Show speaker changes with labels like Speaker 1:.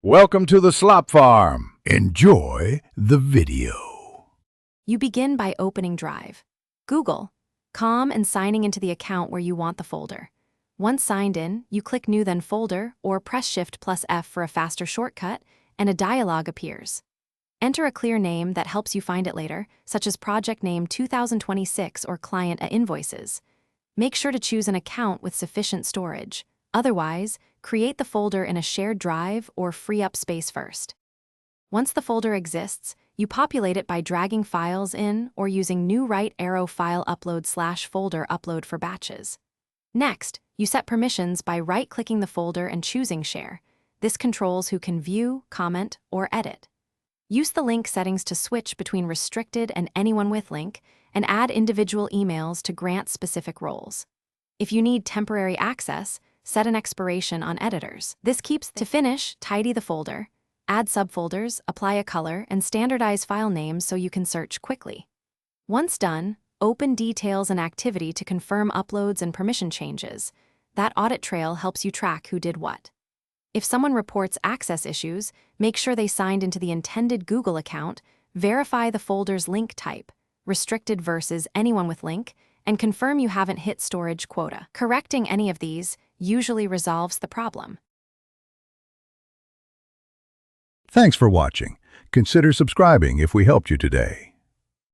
Speaker 1: Welcome to the Slop Farm. Enjoy the video.
Speaker 2: You begin by opening Drive. Google, com and signing into the account where you want the folder. Once signed in, you click New then Folder or press Shift+F for a faster shortcut, and a dialog appears. Enter a clear name that helps you find it later, such as Project Name 2026 or Client Invoices. Make sure to choose an account with sufficient storage. Otherwise, create the folder in a shared drive or free up space first. Once the folder exists, you populate it by dragging files in or using new right arrow file upload/folder upload for batches. Next, you set permissions by right-clicking the folder and choosing Share. This controls who can view, comment, or edit. Use the link settings to switch between restricted and anyone with link, and add individual emails to grant specific roles. If you need temporary access, set an expiration on editors. This keeps to finish, tidy the folder, add subfolders, apply a color, and standardize file names so you can search quickly. Once done, open Details and Activity to confirm uploads and permission changes. That audit trail helps you track who did what. If someone reports access issues, make sure they signed into the intended Google account, verify the folder's link type, restricted versus anyone with link, and confirm you haven't hit storage quota. Correcting any of these usually resolves the problem.
Speaker 1: Thanks for watching. Consider subscribing if we helped you today.